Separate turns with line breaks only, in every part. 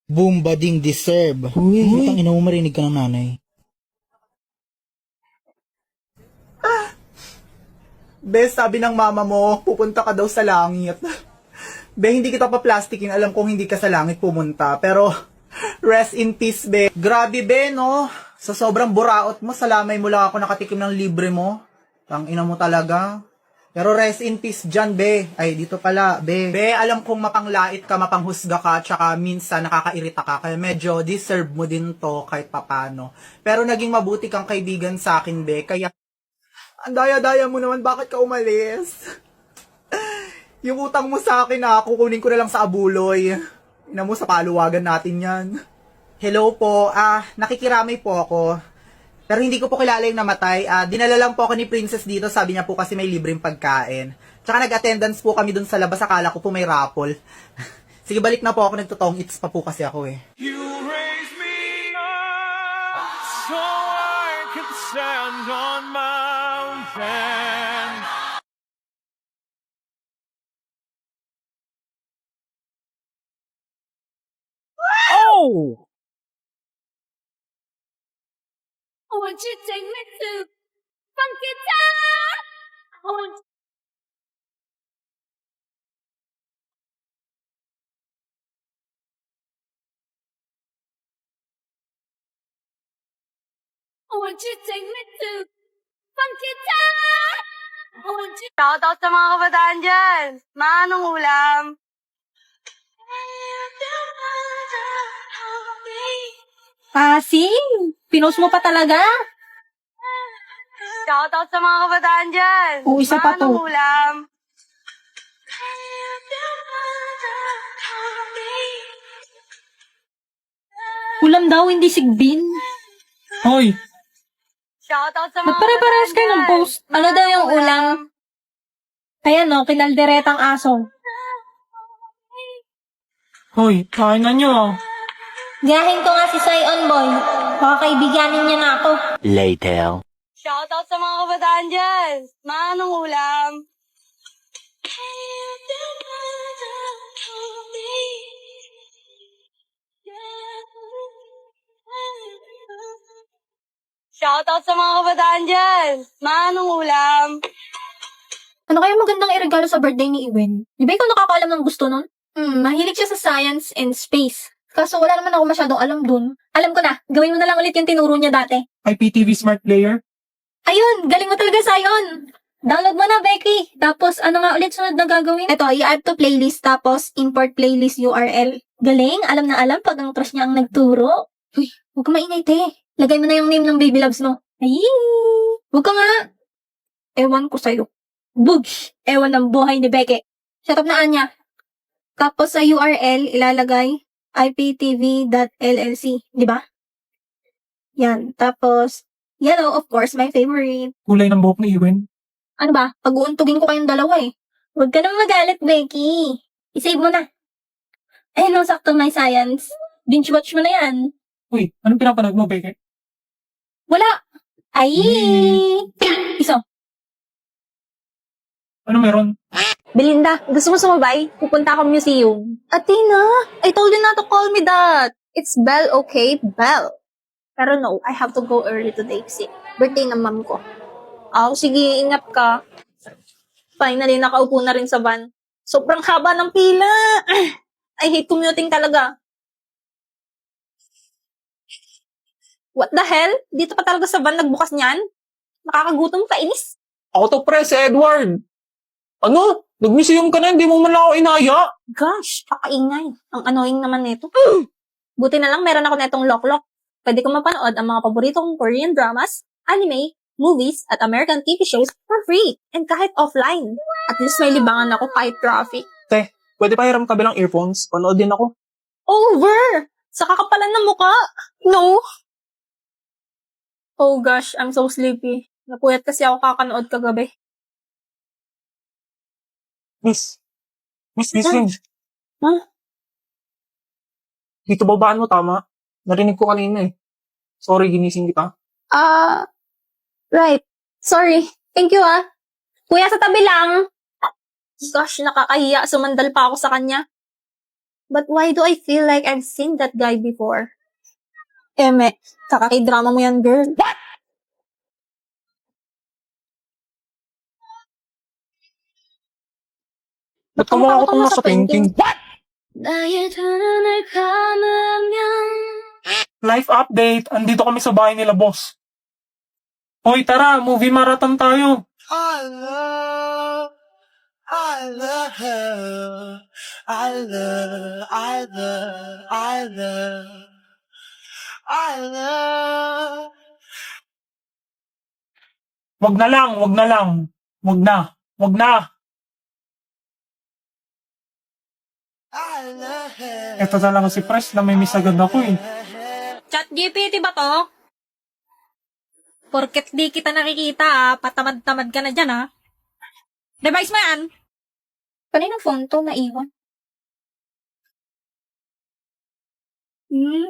Boom bading deserve. Uy, utang ina mo, marinig ka ng nanay.
Be, sabi ng mama mo, pupunta ka daw sa langit. Be, hindi kita pa plastikin. Alam kong hindi ka sa langit pumunta. Pero, rest in peace, be. Grabe, be, no? Sa sobrang buraot mo, salamay mo lang ako nakatikim ng libre mo. Tangina mo talaga. Pero rest in peace dyan, be. Ay, dito pala, be. Be, alam kong mapanglait ka, mapanghusga ka, tsaka minsan nakakairita ka. Kaya medyo deserve mo din to kahit papano. Pero naging mabuti kang kaibigan sa akin, be. Kaya, ang daya-daya mo naman, bakit ka umalis? Yung utang mo sa akin kukunin ko na lang sa abuloy. Ina mo, sa paluwagan natin yan. Hello po, nakikiramay po ako. Pero hindi ko po kilala yung namatay. Dinala lang po ako ni Princess dito, sabi niya po kasi may libreng pagkain. Tsaka nag-attendance po kami dun sa labas, akala ko po may raffle. Sige, balik na po ako, nagtotoong eats pa po kasi ako eh.
You raise me up so I can stand on mountain. Oh!
Won't you take me to Funky Town? Won't won't you take me to Funky Town? Won't you... Shoutout sa mga kabataan dyan. Manong ulam?
Pasing! Pinost mo pa talaga?
Shoutout sa mga kabataan dyan.
Oo, isa pa to.
Manong ulam?
Ulam daw, hindi sigbin.
Hoy!
Shoutout sa mga
Magpare-parehas kayo ng post. Ano daw yung ulam? Kaya no, kinalderetang aso.
Hoy, kain na nyo.
Gayahin ko nga si Sion Boy. Baka kaibiganin niya na ako.
Later.
Shoutout sa mga kabataan dyan. Manong ulam? Shoutout sa mga kabataan dyan. Manong ulam?
Ano kaya magandang iregalo sa birthday ni Iwen? Di ba ikaw nakakaalam ng gusto nun? Mahilig siya sa science and space. Kaso wala naman ako masyadong alam dun. Alam ko na, gawin mo na lang ulit yung tinuro niya dati.
IPTV Smart Player.
Ayun, galing mo talaga, Sion! Download mo na, Becky. Tapos, ano nga ulit sunod na gagawin? Ito, i-add to playlist, tapos import playlist URL. Galing, alam na alam pag ang crush niya ang nagturo. Uy, huwag ka maingay, te. Lagay mo na yung name ng baby loves mo. Ay, huwag ka nga. Ewan ko sa'yo. Bugs! Ewan ng buhay ni Becky. Shut up na, Anya. Tapos sa URL, ilalagay iptv.llc. Di ba? Yan. Tapos, yellow, of course, my favorite.
Kulay ng buhok ni Iwen.
Ano ba? Pag-uuntugin ko kayong dalawa eh. Huwag ka nang magalit, Becky. I-save mo na. Eh, no, sakto my science. Binge watch mo na yan.
Uy, anong pinapanood mo, Beke?
Wala. Ay! Iso.
Ano meron?
Belinda, gusto mo sumabay? Pupunta ako museum. Athena, I told you not to call me that. It's Belle, okay? Belle. Pero no, I have to go early today kasi birthday ng mom ko. Sige, ingat ka. Finally, nakaupo na rin sa van. Sobrang haba ng pila. I hate commuting talaga. What the hell? Dito pa talaga sa van nagbukas niyan? Nakakagutom, kainis.
Ako to, pre, si Edward. Ano? Nag-museum ka na, hindi mo man lang ako inaya.
Gosh, kakaingay. Ang annoying naman nito. Buti na lang meron ako netong lock-lock. Pwede ko mapanood ang mga paboritong Korean dramas, anime, movies, at American TV shows for free. And kahit offline. At least may libangan ako kahit traffic.
Te, pwede pa hiram kabilang earphones? Panood din ako.
Over! Sa kakapalan ng muka. No. Oh gosh, I'm so sleepy. Napuyat kasi ako kakanood kagabi.
Miss, gising.
Huh?
Dito babaan mo, tama? Narinig ko kanina eh. Sorry, ginising kita.
Right. Sorry. Thank you, Kuya, sa tabi lang. Gosh, nakakahiya. Sumandal pa ako sa kanya. But why do I feel like I've seen that guy before? Eme, kakaki-drama mo yan, girl.
Ba't kamukha ko itong nasa painting?
나의 두 눈을 감으면
Life update. Andito kami sa bahay nila, boss. Hoy, tara. Movie marathon tayo.
I love her. I love.
Wag na lang. Wag na. Ito talaga si Pres na may miss agad ako eh.
Chat GPT ba to? Porket di kita nakikita, patamad-tamad ka na dyan, ha? Device mo yan? Kaninong phone to naiwan?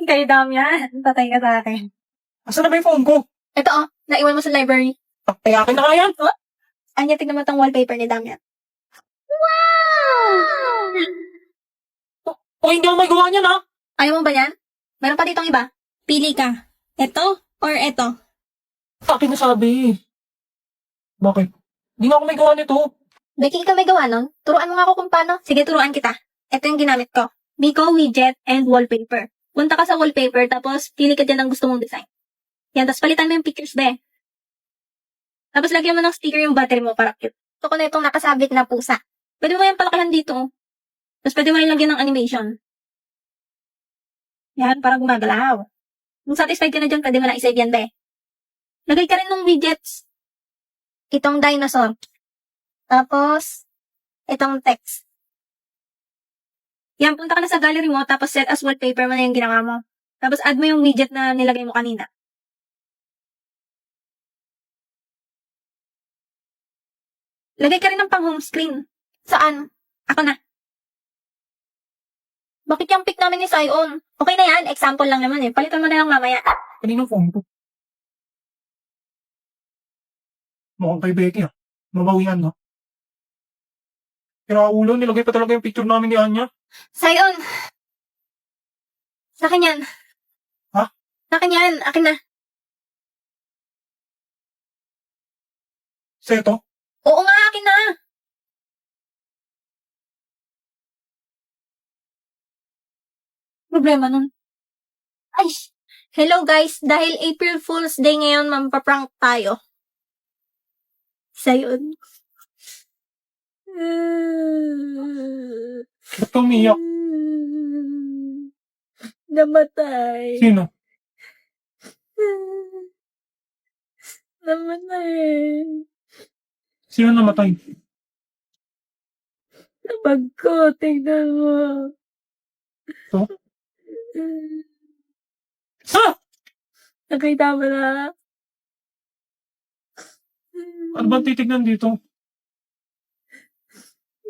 Kayo Damian. Patay ka sa akin.
Asan na ba yung phone ko?
Ito, naiwan mo sa library.
Ay, akin na nga yan.
Anya, tignan mo tong wallpaper ni Damian. Wow!
O, hindi ako magawa niyan ha.
Ayaw mo ba yan? Meron pa ditong iba. Pili ka. Ito or ito?
Akin na sabi. Bakit? Hindi nga ako may gawa nito.
Becky, ka may gawa nun? Turuan mo nga ako kung paano. Sige, turuan kita. Ito yung ginamit ko. Bico, widget, and wallpaper. Punta ka sa wallpaper, tapos pili ka dyan ng gusto mong design. Yan, tapos palitan mo yung pictures be. Tapos lagyan mo ng sticker yung battery mo para cute. Ito ko na itong nakasabit na pusa. Pwede mo yan palakihan dito. Tapos pwede mo rin lagyan ng animation. Yan, parang gumagalaw. Kung satisfied ka na dyan, pwede mo na isave yan be. Lagay ka rin ng widgets. Itong dinosaur. Tapos, itong text. Yan, punta ka na sa gallery mo, tapos set as wallpaper mo na yung ginawa mo. Tapos add mo yung widget na nilagay mo kanina. Lagay ka rin ng pang home screen. Saan? Ako na. Bakit yung pic namin ni Sion? Okay na yan, example lang naman eh. Palitan mo na lang mamaya.
Kaninong phone ko? Mukhang kay Becky ah. Mabawian no? Kaya ulo, nilagay pa talaga yung picture namin ni Anya.
Sion! Sa akin yan.
Ha?
Sa akin yan, akin na.
Seto?
Oo nga, akin na. Problema nun. Ay, hello guys. Dahil April Fool's Day ngayon, mampaprank tayo. Sion.
Ba't ka umiyak?
Namatay.
Sino?
Namatay.
Sino namatay?
Nabag ko, tignan mo.
Ito? Ha?
Nakita mo na.
Ano ba titignan dito?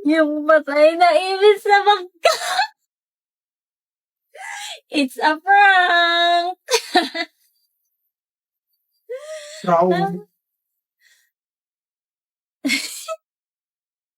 Yung matay na ibig sa magka. It's a prank.
Raul.